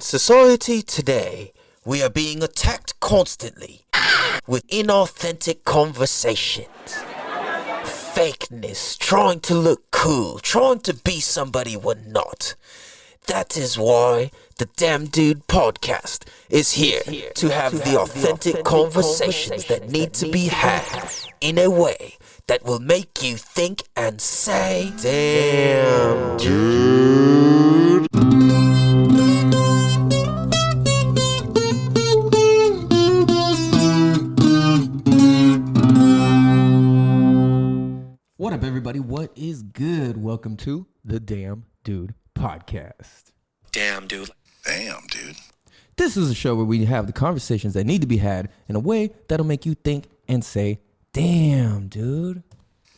In society today, we are being attacked constantly with inauthentic conversations. Fakeness, trying to look cool, trying to be somebody we're not. That is why the Damn Dude podcast is here to have the authentic conversations that need to be had in a way that will make you think and say, Damn Dude. What up, everybody? What is good? Welcome to the Damn Dude podcast. Damn Dude. Damn, dude. This is a show where we have the conversations that need to be had in a way that'll make you think and say, damn, dude.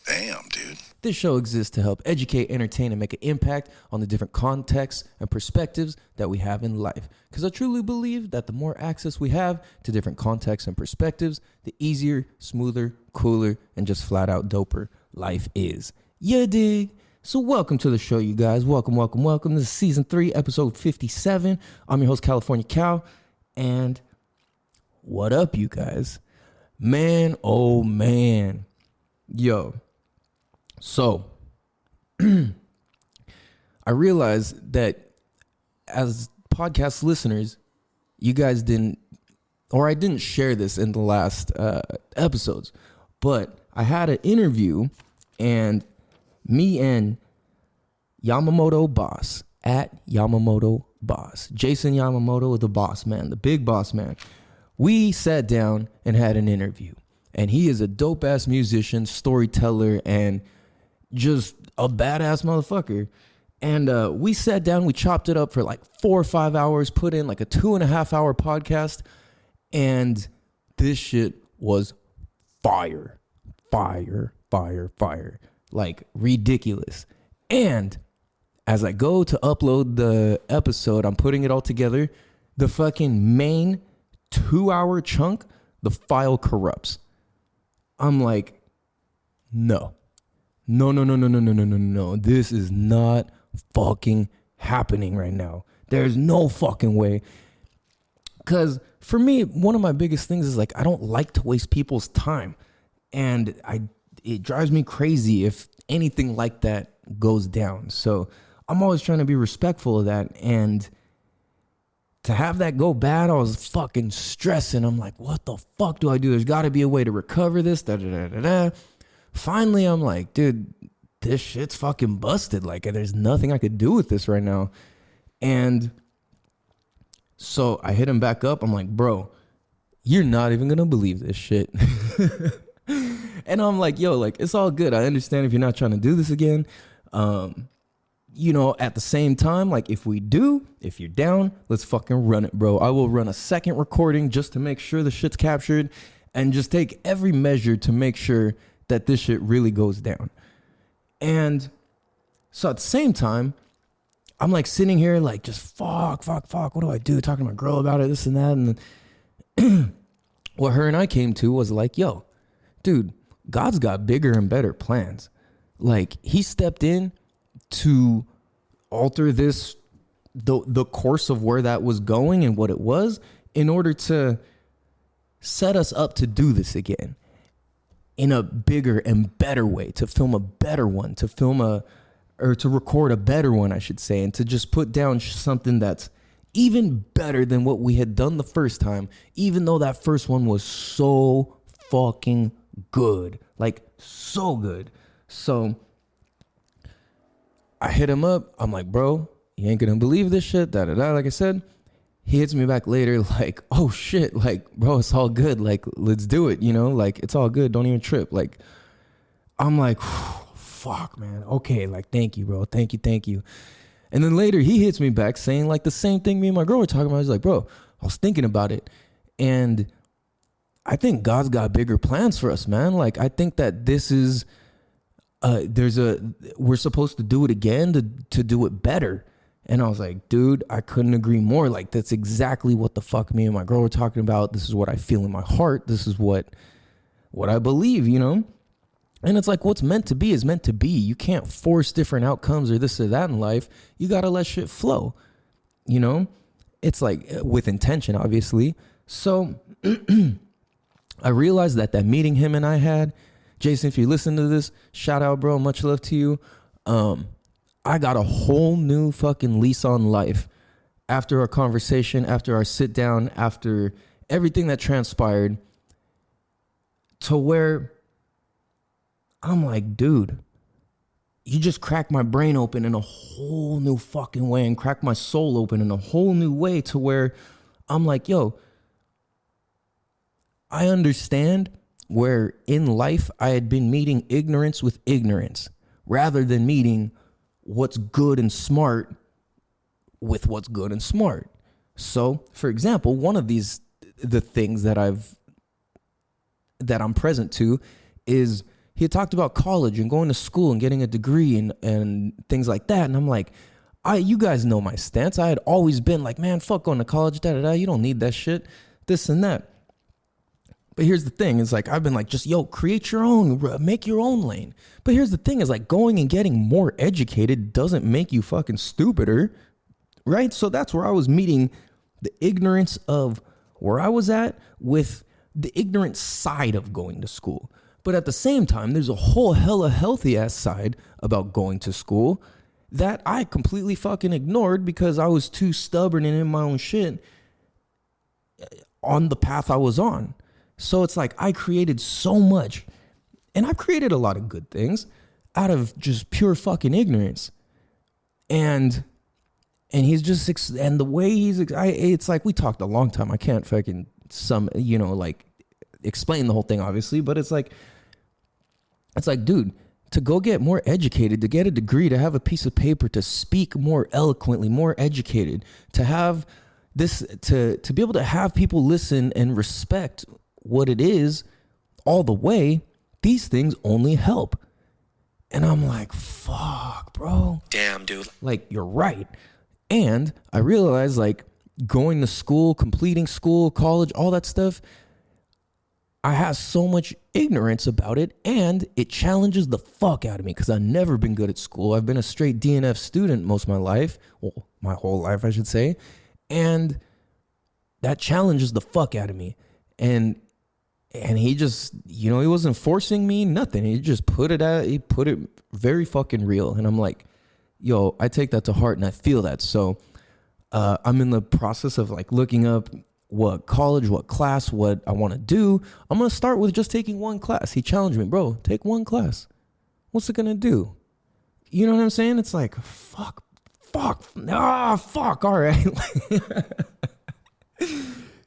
Damn, dude. This show exists to help educate, entertain, and make an impact on the different contexts and perspectives that we have in life. Because I truly believe that the more access we have to different contexts and perspectives, the easier, smoother, cooler, and just flat out doper life is. You dig? So welcome to the show, you guys. Welcome. This is season 3, episode 57. I'm your host, California Cal. And what up, you guys? Man, oh man. Yo. So, I realized that as podcast listeners, you guys didn't, or I didn't share this in the last episodes, but I had an interview, and me and Yamamoto Boss, at Yamamoto Boss, Jason Yamamoto, the boss man, the big boss man, we sat down and had an interview. And he is a dope-ass musician, storyteller, and just a badass motherfucker. And we sat down, we chopped it up for like 4 or 5 hours, put in like a 2.5 hour podcast, and this shit was fire. Like ridiculous. And as I go to upload the episode, I'm putting it all together, the fucking main 2-hour chunk, the file corrupts. I'm like, no. This is not fucking happening right now. There's no fucking way. Because for me, one of my biggest things is like, I don't like to waste people's time. And it drives me crazy if anything like that goes down. So I'm always trying to be respectful of that. And to have that go bad, I was fucking stressing. I'm like, what the fuck do I do? There's got to be a way to recover this. Finally, I'm like, dude, this shit's fucking busted. Like, there's nothing I could do with this right now. And so I hit him back up. I'm like, bro, you're not even going to believe this shit. And I'm like, yo, like, it's all good. I understand if you're not trying to do this again. You know, at the same time, like, if you're down, let's fucking run it, bro. I will run a second recording just to make sure the shit's captured and just take every measure to make sure that this shit really goes down. And so at the same time, I'm like sitting here like just fuck. What do I do? Talking to my girl about it, this and that. And then what her and I came to was like, yo, dude, God's got bigger and better plans. Like, he stepped in to alter this, the course of where that was going and what it was, in order to set us up to do this again in a bigger and better way, to film a better one, to record a better one, I should say, and to just put down something that's even better than what we had done the first time, even though that first one was so fucking good, like so good. So I hit him up. I'm like, bro, you ain't gonna believe this shit, Like I said, he hits me back later like, oh shit, like, bro, it's all good. Like, let's do it, you know? Like, it's all good. Don't even trip. Like, I'm like, fuck, man. Okay, like, thank you, bro. Thank you. And then later he hits me back saying like the same thing me and my girl were talking about. I was like, bro, I was thinking about it. And I think God's got bigger plans for us, man. Like, I think that this is, we're supposed to do it again to do it better. And I was like, dude, I couldn't agree more. Like, that's exactly what the fuck me and my girl were talking about. This is what I feel in my heart. This is what I believe, you know? And it's like, what's meant to be is meant to be. You can't force different outcomes or this or that in life. You got to let shit flow, you know? it's like with intention, obviously. So I realized that meeting him and I had, Jason, if you listen to this, shout out, bro. Much love to you. I got a whole new fucking lease on life after our conversation, after our sit down, after everything that transpired, to where I'm like, dude, you just cracked my brain open in a whole new fucking way and cracked my soul open in a whole new way, to where I'm like, yo, I understand where in life I had been meeting ignorance with ignorance rather than meeting what's good and smart with what's good and smart. So, for example, one of the things that I'm present to is he had talked about college and going to school and getting a degree and things like that. And I'm like, you guys know my stance. I had always been like, man, fuck going to college, you don't need that shit, this and that. But here's the thing, it's like, I've been like, just, yo, create your own, make your own lane. But here's the thing, is like, going and getting more educated doesn't make you fucking stupider, right? So that's where I was meeting the ignorance of where I was at with the ignorant side of going to school. But at the same time, there's a whole hella healthy ass side about going to school that I completely fucking ignored because I was too stubborn and in my own shit on the path I was on. So it's like, I created so much, and I've created a lot of good things out of just pure fucking ignorance. And he's just, and the way it's like, we talked a long time. I can't fucking like explain the whole thing, obviously, but it's like, dude, to go get more educated, to get a degree, to have a piece of paper, to speak more eloquently, more educated, to have this, to be able to have people listen and respect what it is all the way, these things only help. And I'm like, fuck, bro. Damn, dude. Like, you're right. And I realized, like, going to school, completing school, college, all that stuff, I have so much ignorance about it, and it challenges the fuck out of me because I've never been good at school. I've been a straight DNF student most of my life. Well, my whole life, I should say. And that challenges the fuck out of me. And he just, he wasn't forcing me, nothing. He just put it very fucking real. And I'm like, yo, I take that to heart and I feel that. So I'm in the process of like looking up what college, what class, what I want to do. I'm going to start with just taking one class. He challenged me, bro, take one class. What's it going to do? You know what I'm saying? It's like, fuck. All right.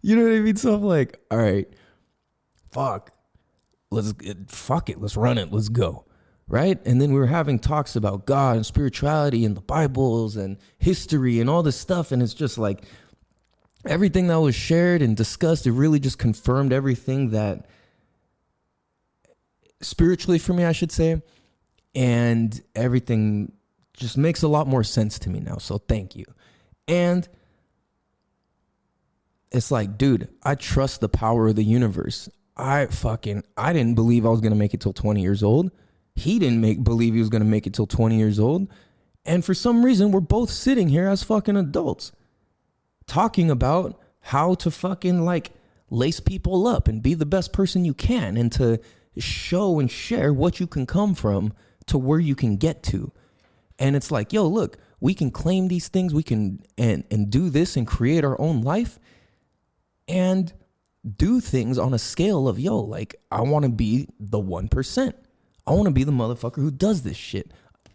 You know what I mean? So I'm like, all right, let's run it. Let's go. Right. And then we were having talks about God and spirituality and the Bibles and history and all this stuff. And it's just like everything that was shared and discussed, it really just confirmed everything that spiritually for me, I should say. And everything just makes a lot more sense to me now. So thank you. And it's like, dude, I trust the power of the universe. I didn't believe I was going to make it till 20 years old. He didn't believe he was going to make it till 20 years old. And for some reason, we're both sitting here as fucking adults talking about how to fucking like lace people up and be the best person you can and to show and share what you can come from to where you can get to. And it's like, yo, look, we can claim these things. We can and do this and create our own life and do things on a scale of, yo, like, I want to be the 1%. I want to be the motherfucker who does this shit.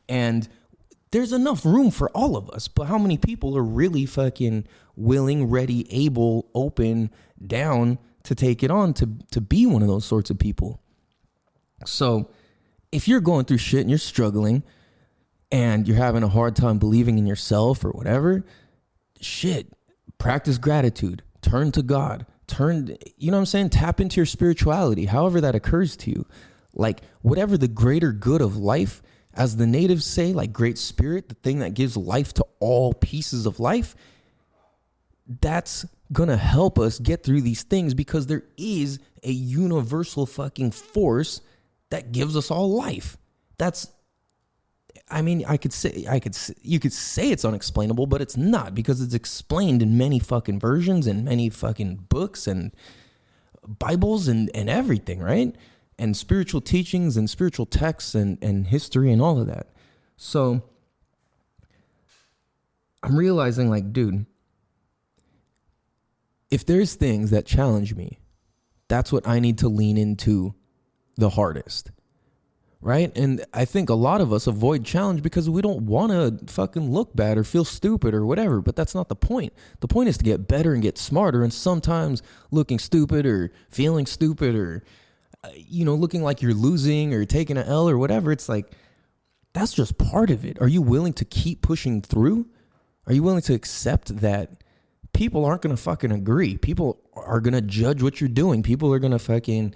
And there's enough room for all of us. But how many people are really fucking willing, ready, able, open, down to take it on, to be one of those sorts of people? So if you're going through shit and you're struggling and you're having a hard time believing in yourself or whatever, shit, practice gratitude. Turn to God. You know what I'm saying? Tap into your spirituality, however that occurs to you. Like, whatever the greater good of life, as the natives say, like great spirit, the thing that gives life to all pieces of life, that's gonna help us get through these things because there is a universal fucking force that gives us all life. That's I mean, you could say it's unexplainable, but it's not, because it's explained in many fucking versions and many fucking books and Bibles and everything, right? And spiritual teachings and spiritual texts and history and all of that. So I'm realizing, like, dude, if there's things that challenge me, that's what I need to lean into the hardest. Right? And I think a lot of us avoid challenge because we don't want to fucking look bad or feel stupid or whatever. But that's not the point. The point is to get better and get smarter. And sometimes looking stupid or feeling stupid or, looking like you're losing or taking an L or whatever, it's like, that's just part of it. Are you willing to keep pushing through? Are you willing to accept that people aren't going to fucking agree? People are going to judge what you're doing. People are going to fucking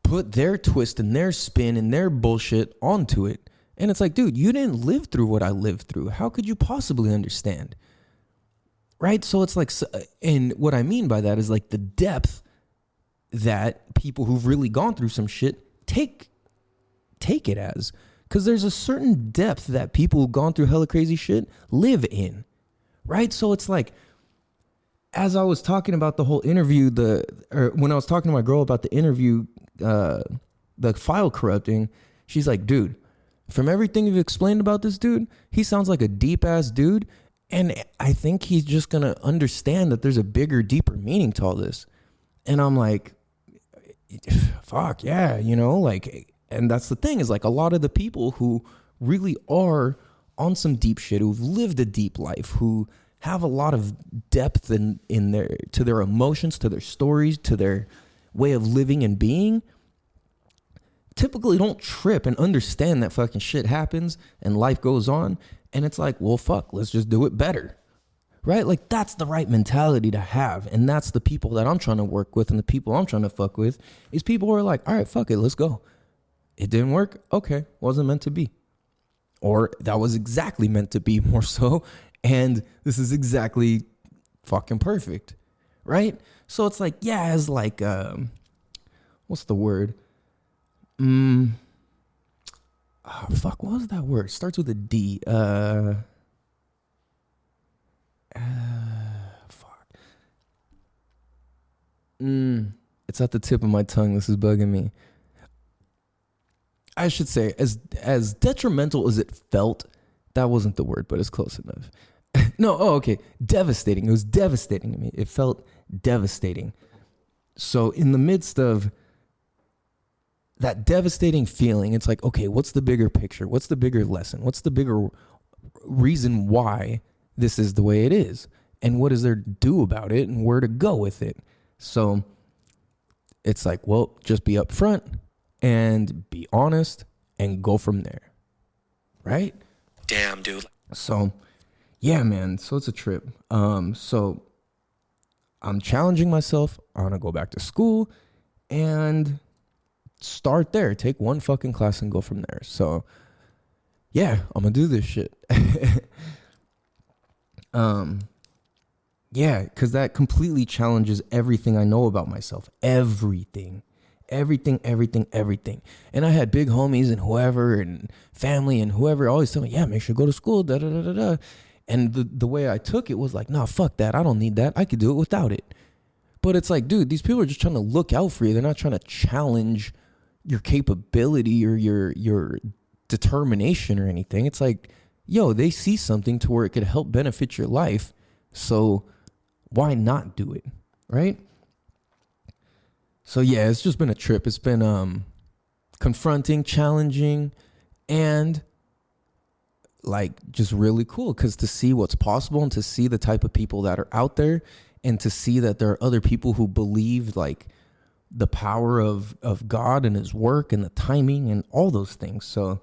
put their twist and their spin and their bullshit onto it. And it's like, dude, you didn't live through what I lived through. How could you possibly understand? Right? So it's like, and what I mean by that is like the depth that people who've really gone through some shit take it as. Because there's a certain depth that people who've gone through hella crazy shit live in. Right? So it's like, as I was talking about the whole interview, when I was talking to my girl about the interview, the file corrupting, she's like, dude, from everything you've explained about this dude, he sounds like a deep ass dude. And I think he's just going to understand that there's a bigger, deeper meaning to all this. And I'm like, fuck yeah, like, and that's the thing is like a lot of the people who really are on some deep shit, who've lived a deep life, who have a lot of depth in their emotions, to their stories, to their way of living and being, typically don't trip and understand that fucking shit happens and life goes on. And it's like, well, fuck, let's just do it better. Right? Like, that's the right mentality to have. And that's the people that I'm trying to work with, and the people I'm trying to fuck with is people who are like, all right, fuck it, let's go. It didn't work. Okay. Wasn't meant to be. Or that was exactly meant to be, more so. And this is exactly fucking perfect. Right? So it's like, yeah, as like, what's the word? Fuck, what was that word? It starts with a D. Fuck. It's at the tip of my tongue. This is bugging me. I should say, as detrimental as it felt, that wasn't the word, but it's close enough. Okay. Devastating. It was devastating to me. It felt devastating. So in the midst of that devastating feeling, it's like, okay, what's the bigger picture? What's the bigger lesson? What's the bigger reason why this is the way it is? And what is there to do about it and where to go with it? So it's like, well, just be upfront and be honest and go from there. Right? Damn, dude. So, yeah, man. So it's a trip. So I'm challenging myself. I want to go back to school and start there. Take one fucking class and go from there. So, yeah, I'm going to do this shit. Yeah, because that completely challenges everything I know about myself. Everything. And I had big homies and whoever and family and whoever always tell me, yeah, make sure you go to school, da-da-da-da-da. And the way I took it was like, nah, fuck that. I don't need that. I could do it without it. But it's like, dude, these people are just trying to look out for you. They're not trying to challenge your capability or your determination or anything. It's like, yo, they see something to where it could help benefit your life. So why not do it? Right? So yeah, it's just been a trip. It's been confronting, challenging, and like just really cool, because to see what's possible and to see the type of people that are out there and to see that there are other people who believe like the power of God and his work and the timing and all those things. So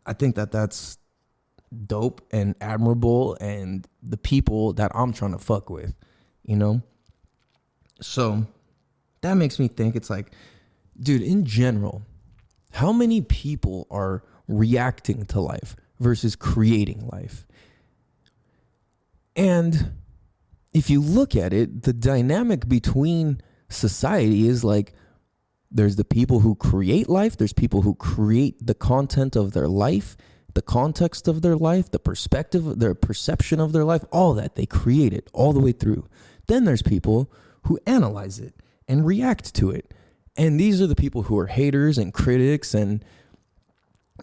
I think that that's dope and admirable, and the people that I'm trying to fuck with, So that makes me think, it's like, dude, in general, how many people are reacting to life versus creating life? And if you look at it, the dynamic between society is like There's the people who create life. There's people who create the content of their life, the context of their life, the perspective, their perception of their life, all that. They create it all the way through. Then there's people who analyze it and react to it. And these are the people who are haters and critics and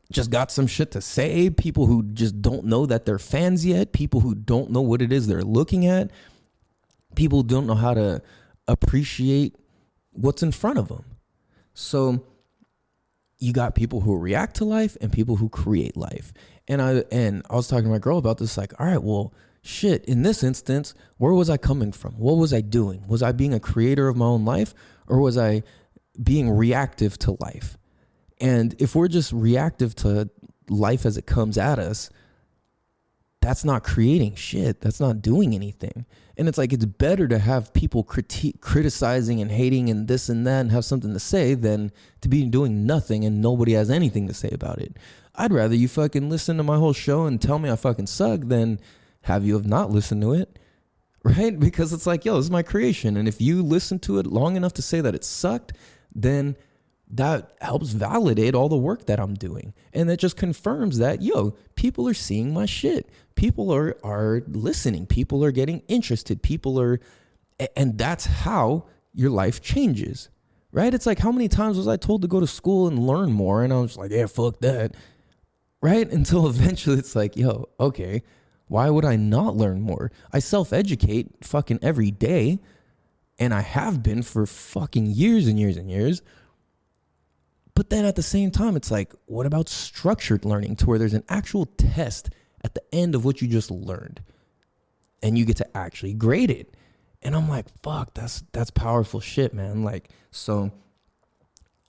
just got some shit to say. People who just don't know that they're fans yet. People who don't know what it is they're looking at. People who don't know how to appreciate what's in front of them. So you got people who react to life and people who create life. And I was talking to my girl about this, like, all right, well, shit, in this instance, where was I coming from? What was I doing? Was I being a creator of my own life, or was I being reactive to life? And if we're just reactive to life as it comes at us, that's not creating shit. That's not doing anything. And it's like, it's better to have people criticizing and hating and this and that and have something to say than to be doing nothing and nobody has anything to say about it. I'd rather you fucking listen to my whole show and tell me I fucking suck than have you have not listened to it, right? Because it's like, yo, this is my creation. And if you listen to it long enough to say that it sucked, then that helps validate all the work that I'm doing. And that just confirms that, yo, people are seeing my shit. People are listening. People are getting interested. And that's how your life changes, right? It's like, how many times was I told to go to school and learn more? And I was like, yeah, fuck that, right? Until eventually it's like, yo, okay, why would I not learn more? I self-educate fucking every day. And I have been for fucking years and years and years. But then at the same time, it's like, what about structured learning to where there's an actual test at the end of what you just learned and you get to actually grade it? And I'm like, fuck, that's powerful shit, man. Like, so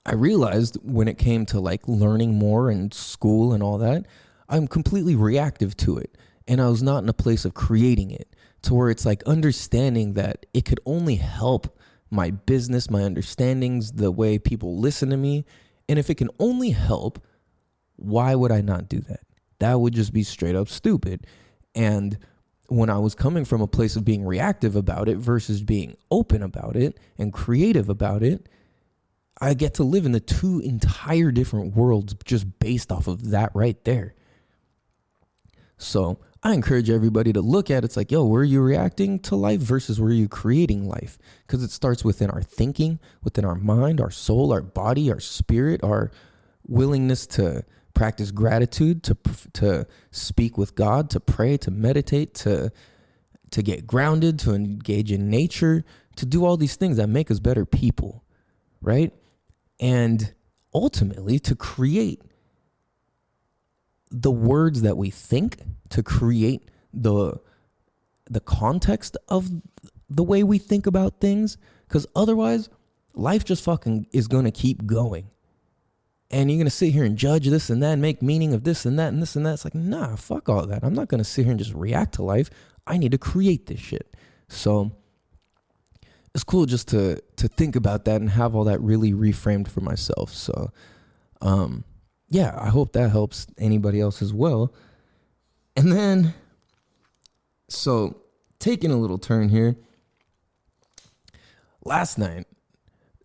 I realized when it came to like learning more in school and all that, I'm completely reactive to it. And I was not in a place of creating it, to where it's like understanding that it could only help my business, my understandings, the way people listen to me. And if it can only help, why would I not do that? That would just be straight up stupid. And when I was coming from a place of being reactive about it versus being open about it and creative about it, I get to live in the two entire different worlds just based off of that right there. So I encourage everybody to look at it. It's like, yo, where are you reacting to life versus where are you creating life? Because it starts within our thinking, within our mind, our soul, our body, our spirit, our willingness to practice gratitude, to speak with God, to pray, to meditate, to get grounded, to engage in nature, to do all these things that make us better people, right? And ultimately to create the words that we think, to create the context of the way we think about things, because otherwise life just fucking is going to keep going. And you're going to sit here and judge this and that and make meaning of this and that and this and that. It's like, nah, fuck all that. I'm not going to sit here and just react to life. I need to create this shit. So it's cool just to think about that and have all that really reframed for myself. So, yeah, I hope that helps anybody else as well. And then, so taking a little turn here. Last night,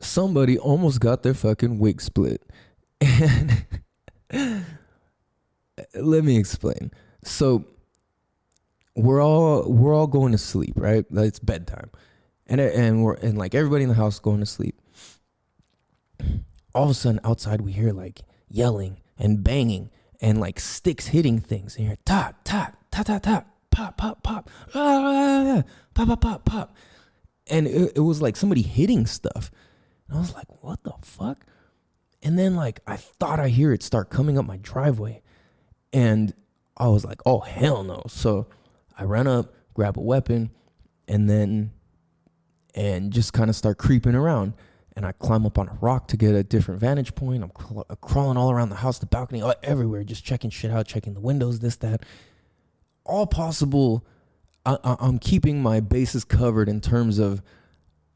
somebody almost got their fucking wig split. And let me explain. So we're all going to sleep, right? It's bedtime. And like everybody in the house going to sleep. All of a sudden outside we hear like yelling and banging and like sticks hitting things. And you're tap, tap, tap, tap, tap, pop, pop, pop, ah, pop, pop, pop, pop. And it was like somebody hitting stuff. And I was like, what the fuck? And then like I thought I hear it start coming up my driveway. And I was like, oh, hell no. So I ran up, grab a weapon, and just kind of start creeping around. And I climb up on a rock to get a different vantage point. I'm crawling all around the house, the balcony, everywhere, just checking shit out, checking the windows, this, that. All possible. I'm keeping my bases covered in terms of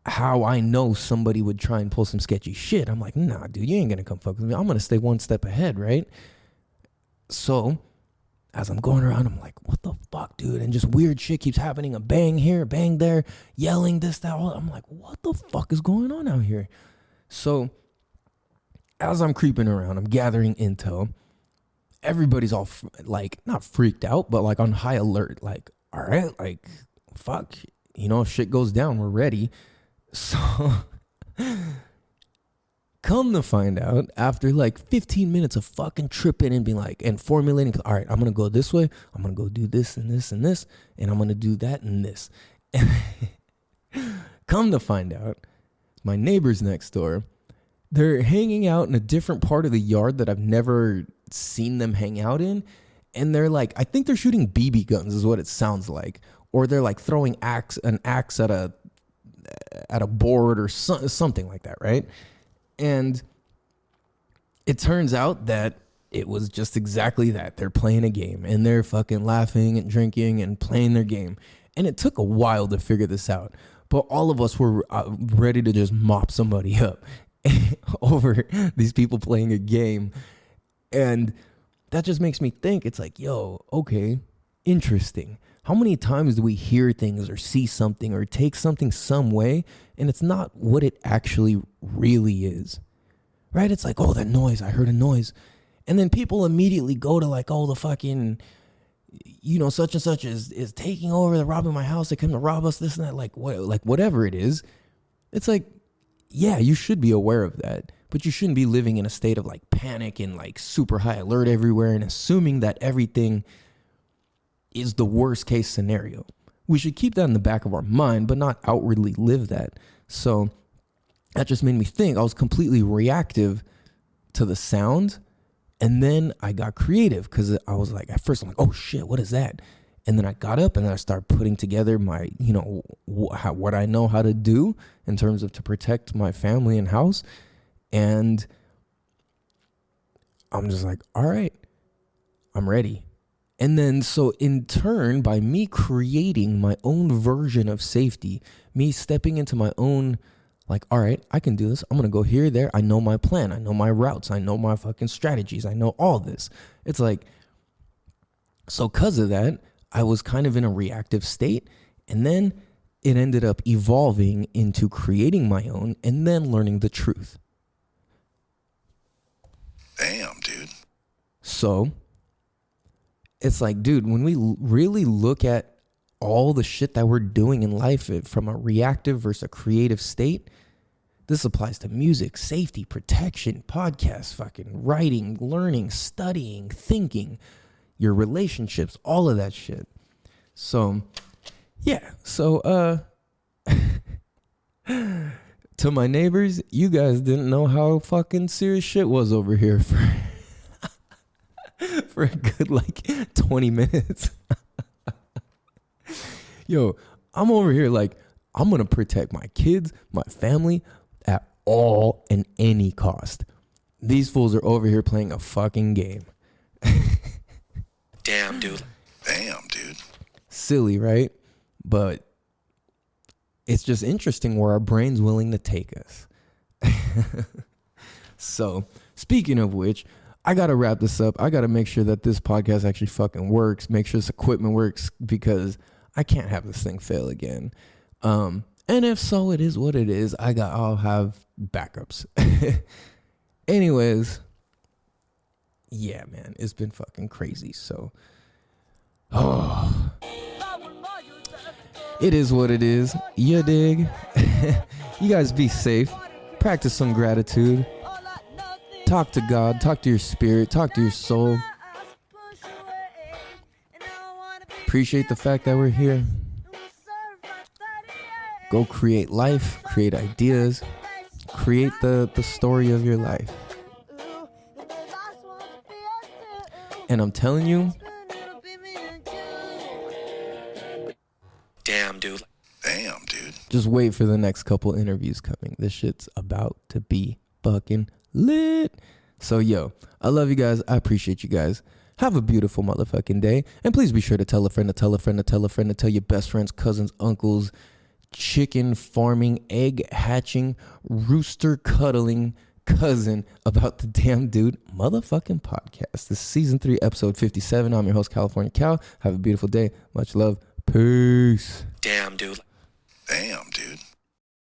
how I know somebody would try and pull some sketchy shit. I'm like, nah, dude, you ain't going to come fuck with me. I'm going to stay one step ahead, right? So as I'm going around, I'm like, what the fuck, dude? And just weird shit keeps happening. A bang here, bang there, yelling, this, that, all. I'm like, what the fuck is going on out here? So as I'm creeping around, I'm gathering intel. Everybody's all like not freaked out, but like on high alert. Like, all right, like fuck, if shit goes down, we're ready. So come to find out, after like 15 minutes of fucking tripping and being like, and formulating, all right, I'm going to go this way. I'm going to go do this and this and this. And I'm going to do that and this. And come to find out, my neighbors next door, they're hanging out in a different part of the yard that I've never seen them hang out in. And they're like, I think they're shooting BB guns is what it sounds like. Or they're like throwing an axe at a board or something like that, right? And it turns out that it was just exactly that. They're playing a game and they're fucking laughing and drinking and playing their game. And it took a while to figure this out. But all of us were ready to just mop somebody up over these people playing a game. And that just makes me think, it's like, yo, okay, interesting. How many times do we hear things or see something or take something some way and it's not what it actually really is, right? It's like, oh, that noise, I heard a noise. And then people immediately go to like, oh, the fucking, such and such is taking over, they're robbing my house, they come to rob us, this and that, like whatever it is. It's like, yeah, you should be aware of that, but you shouldn't be living in a state of like panic and like super high alert everywhere and assuming that everything is the worst case scenario. We should keep that in the back of our mind, but not outwardly live that. So that just made me think. I was completely reactive to the sound. And then I got creative because I was like, at first I'm like, oh shit, what is that? And then I got up and then I started putting together my, what I know how to do in terms of to protect my family and house. And I'm just like, all right, I'm ready. And then so in turn, by me creating my own version of safety, me stepping into my own, like, all right, I can do this. I'm going to go here, there. I know my plan. I know my routes. I know my fucking strategies. I know all this. It's like, so because of that, I was kind of in a reactive state. And then it ended up evolving into creating my own and then learning the truth. Damn, dude. So it's like, dude, when we really look at all the shit that we're doing in life from a reactive versus a creative state, this applies to music, safety, protection, podcasts, fucking writing, learning, studying, thinking, your relationships, all of that shit. So, yeah. So, to my neighbors, you guys didn't know how fucking serious shit was over here for a good like 20 minutes. Yo, I'm over here like, I'm going to protect my kids, my family at all and any cost. These fools are over here playing a fucking game. Damn, dude. Damn, dude. Silly, right? But it's just interesting where our brain's willing to take us. So, speaking of which, I got to wrap this up. I got to make sure that this podcast actually fucking works. Make sure this equipment works because I can't have this thing fail again. And if so, it is what it is. I'll have backups. Anyways, yeah, man, it's been fucking crazy. So, it is what it is. You dig? You guys be safe. Practice some gratitude. Talk to God. Talk to your spirit. Talk to your soul. Appreciate the fact that we're here. Go create life. Create ideas. Create the story of your life. And I'm telling you, damn, dude. Damn, dude. Just wait for the next couple interviews coming. This shit's about to be fucking lit. So, yo, I love you guys. I appreciate you guys. Have a beautiful motherfucking day. And please be sure to tell a friend to tell a friend to tell a friend to tell your best friends, cousins, uncles, chicken farming, egg hatching, rooster cuddling cousin about the Damn Dude motherfucking podcast. This is season 3, episode 57. I'm your host, California Cal. Have a beautiful day. Much love. Peace. Damn, dude. Damn, dude.